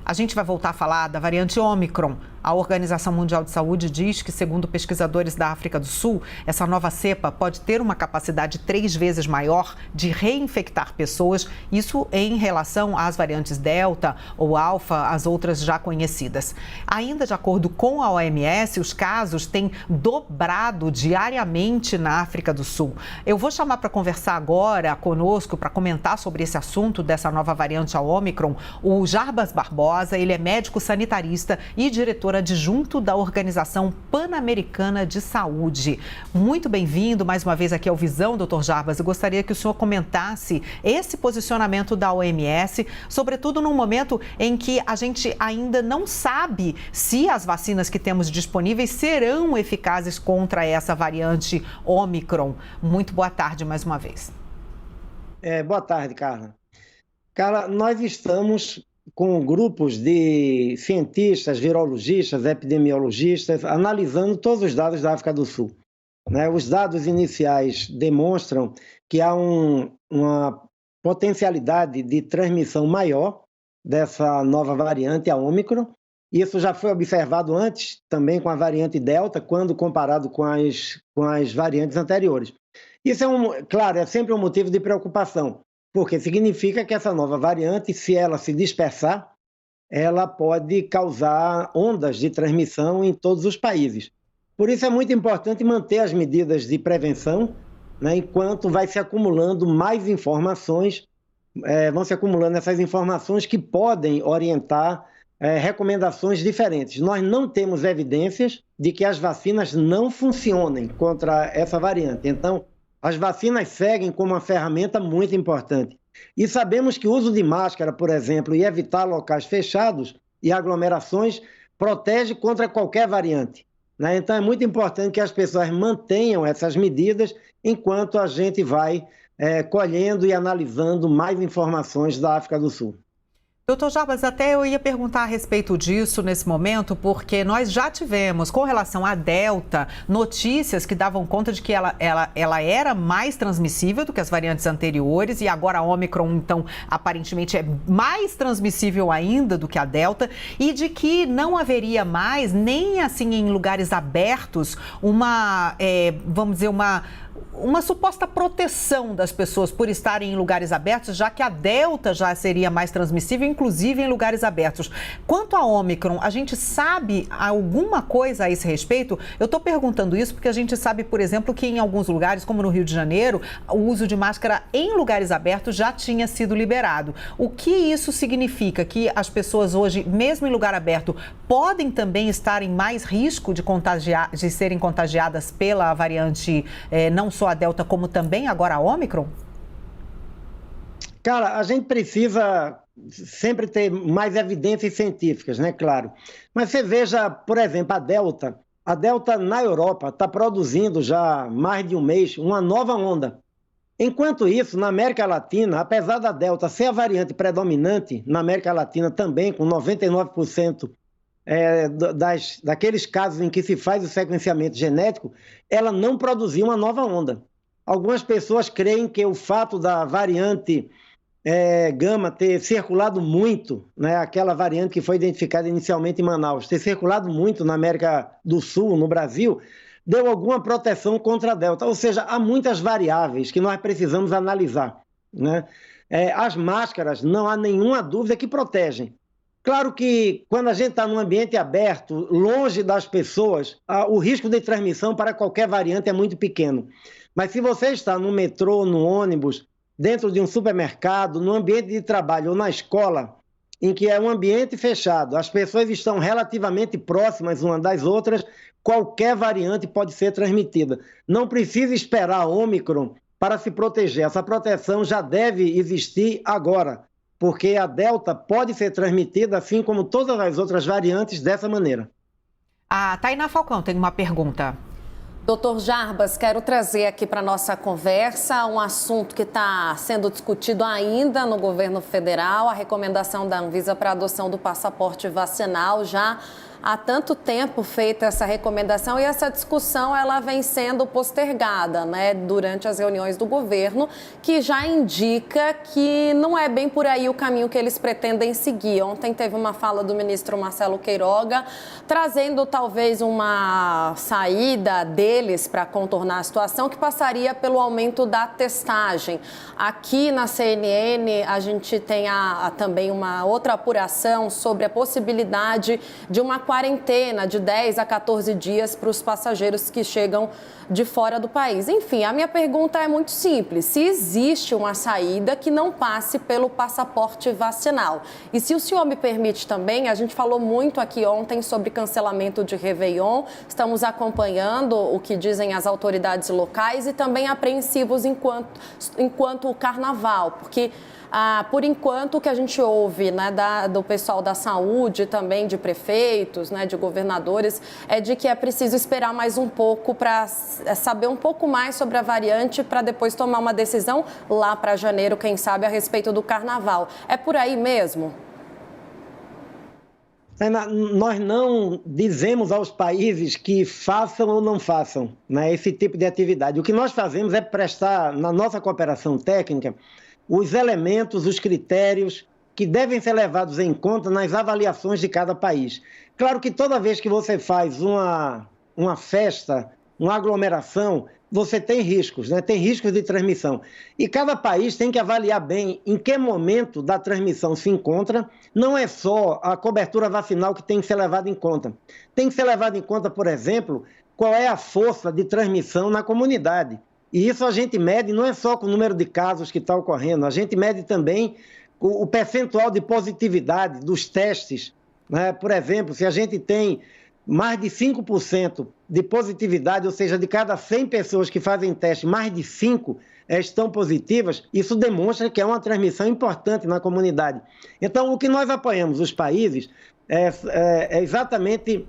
A gente vai voltar a falar da variante Ômicron. A Organização Mundial de Saúde diz que, segundo pesquisadores da África do Sul, essa nova cepa pode ter uma capacidade 3 vezes maior de reinfectar pessoas, isso em relação às variantes Delta ou Alfa, as outras já conhecidas. Ainda de acordo com a OMS, os casos têm dobrado diariamente na África do Sul. Eu vou chamar para conversar agora conosco, para comentar sobre esse assunto dessa nova variante a Ômicron, o Jarbas Barbosa. Ele é médico sanitarista e diretor adjunto da Organização Pan-Americana de Saúde. Muito bem-vindo mais uma vez aqui ao Visão, Dr. Jarbas. Eu gostaria que o senhor comentasse esse posicionamento da OMS, sobretudo num momento em que a gente ainda não sabe se as vacinas que temos disponíveis serão eficazes contra essa variante Ômicron. Muito boa tarde mais uma vez. Boa tarde, Carla. Carla, nós estamos com grupos de cientistas, virologistas, epidemiologistas, analisando todos os dados da África do Sul. Os dados iniciais demonstram que há uma potencialidade de transmissão maior dessa nova variante, a Ômicron. Isso já foi observado antes, também com a variante Delta, quando comparado com as variantes anteriores. Isso claro, é sempre um motivo de preocupação, porque significa que essa nova variante, se ela se dispersar, ela pode causar ondas de transmissão em todos os países. Por isso é muito importante manter as medidas de prevenção, enquanto vai se acumulando mais informações, vão se acumulando essas informações que podem orientar recomendações diferentes. Nós não temos evidências de que as vacinas não funcionem contra essa variante. Então, as vacinas seguem como uma ferramenta muito importante. E sabemos que o uso de máscara, por exemplo, e evitar locais fechados e aglomerações protege contra qualquer variante. Então é muito importante que as pessoas mantenham essas medidas enquanto a gente vai colhendo e analisando mais informações da África do Sul. Doutor Jarbas, até eu ia perguntar a respeito disso nesse momento, porque nós já tivemos, com relação à Delta, notícias que davam conta de que ela era mais transmissível do que as variantes anteriores, e agora a Ômicron, então, aparentemente é mais transmissível ainda do que a Delta, e de que não haveria mais, nem assim em lugares abertos, vamos dizer, uma suposta proteção das pessoas por estarem em lugares abertos, já que a Delta já seria mais transmissível, inclusive em lugares abertos. Quanto à Ômicron, a gente sabe alguma coisa a esse respeito? Eu estou perguntando isso porque a gente sabe, por exemplo, que em alguns lugares, como no Rio de Janeiro, o uso de máscara em lugares abertos já tinha sido liberado. O que isso significa? Que as pessoas hoje, mesmo em lugar aberto, podem também estar em mais risco de serem contagiadas pela variante, não só a Delta, como também agora a Ômicron? Cara, a gente precisa sempre ter mais evidências científicas, claro. Mas você veja, por exemplo, a Delta na Europa está produzindo já há mais de um mês uma nova onda. Enquanto isso, na América Latina, apesar da Delta ser a variante predominante, na América Latina também, com 99% daqueles casos em que se faz o sequenciamento genético, ela não produziu uma nova onda. Algumas pessoas creem que o fato da variante Gama ter circulado muito, aquela variante que foi identificada inicialmente em Manaus, ter circulado muito na América do Sul, no Brasil, deu alguma proteção contra a Delta. Ou seja, há muitas variáveis que nós precisamos analisar. As máscaras, não há nenhuma dúvida que protegem. Claro que quando a gente está num ambiente aberto, longe das pessoas, o risco de transmissão para qualquer variante é muito pequeno. Mas se você está no metrô, no ônibus, dentro de um supermercado, no ambiente de trabalho ou na escola, em que é um ambiente fechado, as pessoas estão relativamente próximas umas das outras, qualquer variante pode ser transmitida. Não precisa esperar a Ômicron para se proteger. Essa proteção já deve existir agora, porque a Delta pode ser transmitida, assim como todas as outras variantes, dessa maneira. A Tainá Falcão tem uma pergunta. Doutor Jarbas, quero trazer aqui para a nossa conversa um assunto que está sendo discutido ainda no governo federal, a recomendação da Anvisa para a adoção do passaporte vacinal já há tanto tempo feita essa recomendação e essa discussão ela vem sendo postergada, né, durante as reuniões do governo, que já indica que não é bem por aí o caminho que eles pretendem seguir. Ontem teve uma fala do ministro Marcelo Queiroga trazendo talvez uma saída deles para contornar a situação que passaria pelo aumento da testagem. Aqui na CNN a gente tem também uma outra apuração sobre a possibilidade de uma quarentena de 10 a 14 dias para os passageiros que chegam de fora do país. Enfim, a minha pergunta é muito simples. Se existe uma saída que não passe pelo passaporte vacinal? E se o senhor me permite também, a gente falou muito aqui ontem sobre cancelamento de Réveillon, estamos acompanhando o que dizem as autoridades locais e também apreensivos enquanto o carnaval, porque por enquanto, o que a gente ouve, né, do pessoal da saúde, também de prefeitos, né, de governadores, é de que é preciso esperar mais um pouco para saber um pouco mais sobre a variante para depois tomar uma decisão lá para janeiro, quem sabe, a respeito do carnaval. É por aí mesmo? Nós não dizemos aos países que façam ou não façam, né, esse tipo de atividade. O que nós fazemos é prestar, na nossa cooperação técnica, os elementos, os critérios que devem ser levados em conta nas avaliações de cada país. Claro que toda vez que você faz uma festa, uma aglomeração, você tem riscos, né? Tem riscos de transmissão. E cada país tem que avaliar bem em que momento da transmissão se encontra. Não é só a cobertura vacinal que tem que ser levada em conta. Tem que ser levado em conta, por exemplo, qual é a força de transmissão na comunidade. E isso a gente mede não é só com o número de casos que está ocorrendo, a gente mede também o percentual de positividade dos testes, né? Por exemplo, se a gente tem mais de 5% de positividade, ou seja, de cada 100 pessoas que fazem teste, mais de 5 estão positivas, isso demonstra que é uma transmissão importante na comunidade. Então, o que nós apoiamos os países é exatamente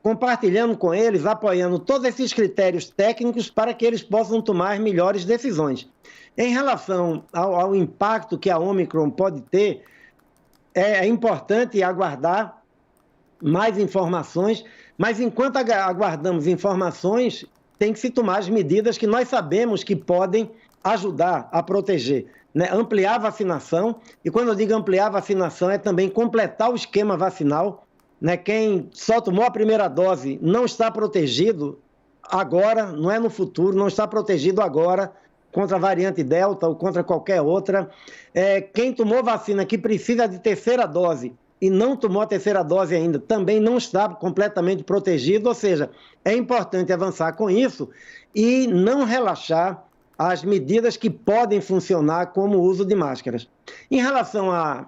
compartilhando com eles, apoiando todos esses critérios técnicos para que eles possam tomar as melhores decisões. Em relação ao impacto que a Omicron pode ter, é importante aguardar mais informações, mas enquanto aguardamos informações, tem que se tomar as medidas que nós sabemos que podem ajudar a proteger, né? Ampliar a vacinação, e quando eu digo ampliar a vacinação, é também completar o esquema vacinal, né? Quem só tomou a primeira dose não está protegido agora, não é no futuro, não está protegido agora contra a variante Delta ou contra qualquer outra. Quem tomou vacina que precisa de terceira dose e não tomou a terceira dose ainda, também não está completamente protegido, ou seja, é importante avançar com isso e não relaxar as medidas que podem funcionar, como o uso de máscaras. Em relação a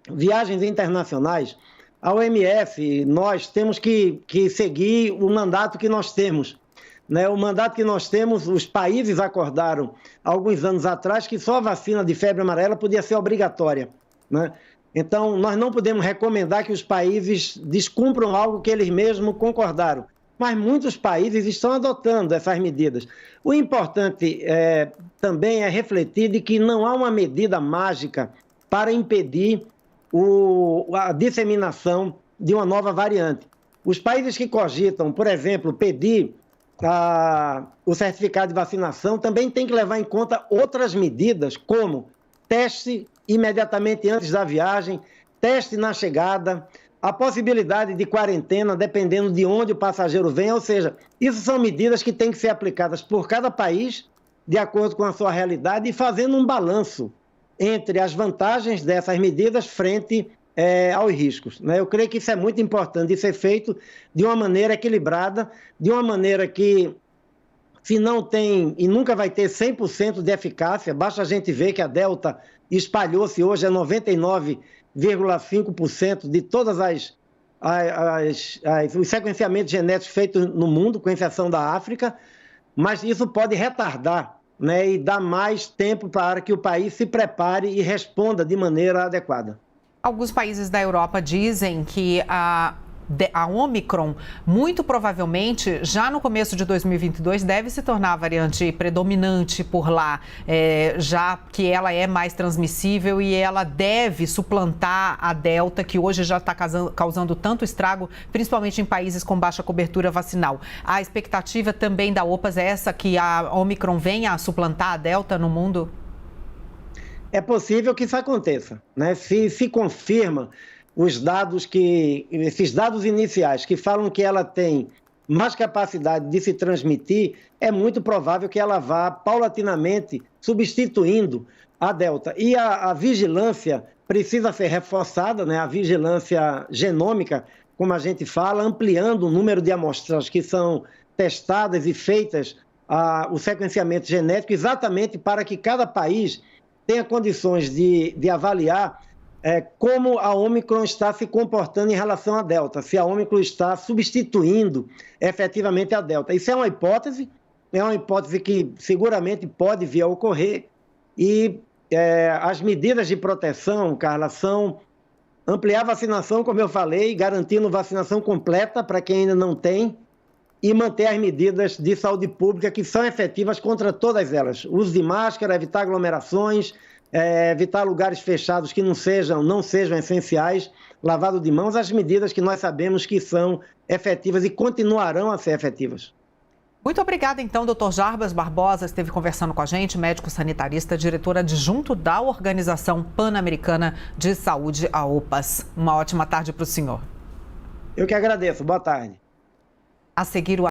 viagens internacionais, a OMS, nós temos que seguir o mandato que nós temos, né? O mandato que nós temos, os países acordaram alguns anos atrás que só a vacina de febre amarela podia ser obrigatória, né? Então, nós não podemos recomendar que os países descumpram algo que eles mesmos concordaram, mas muitos países estão adotando essas medidas. O importante também é refletir de que não há uma medida mágica para impedir a disseminação de uma nova variante. Os países que cogitam, por exemplo, pedir o certificado de vacinação também tem que levar em conta outras medidas, como teste imediatamente antes da viagem, teste na chegada, a possibilidade de quarentena dependendo de onde o passageiro vem, ou seja, isso são medidas que têm que ser aplicadas por cada país, de acordo com a sua realidade, e fazendo um balanço entre as vantagens dessas medidas frente aos riscos, né? Eu creio que isso é muito importante de ser feito de uma maneira equilibrada, de uma maneira que, se não tem e nunca vai ter 100% de eficácia, basta a gente ver que a Delta espalhou-se hoje a 99,5% de todas os sequenciamentos genéticos feitos no mundo, com exceção da África, mas isso pode retardar, né, e dar mais tempo para que o país se prepare e responda de maneira adequada. Alguns países da Europa dizem que a Omicron, muito provavelmente, já no começo de 2022, deve se tornar a variante predominante por lá, já que ela é mais transmissível e ela deve suplantar a Delta, que hoje já está causando tanto estrago, principalmente em países com baixa cobertura vacinal. A expectativa também da OPAS é essa, que a Omicron venha a suplantar a Delta no mundo? É possível que isso aconteça, né? Se confirma esses dados iniciais que falam que ela tem mais capacidade de se transmitir, é muito provável que ela vá paulatinamente substituindo a Delta. E a vigilância precisa ser reforçada, né? A vigilância genômica, como a gente fala, ampliando o número de amostras que são testadas e feitas o sequenciamento genético, exatamente para que cada país tenha condições de avaliar como a Omicron está se comportando em relação à Delta, se a Omicron está substituindo efetivamente a Delta. Isso é uma hipótese que seguramente pode vir a ocorrer, e as medidas de proteção, Carla, são ampliar a vacinação, como eu falei, garantindo vacinação completa para quem ainda não tem, e manter as medidas de saúde pública que são efetivas contra todas elas. Uso de máscara, evitar aglomerações, evitar lugares fechados que não sejam essenciais, lavado de mãos, as medidas que nós sabemos que são efetivas e continuarão a ser efetivas. Muito obrigada, então, doutor Jarbas Barbosa, esteve conversando com a gente, médico sanitarista, diretor adjunto da Organização Pan-Americana de Saúde, a OPAS. Uma ótima tarde para o senhor. Eu que agradeço. Boa tarde. A seguir, o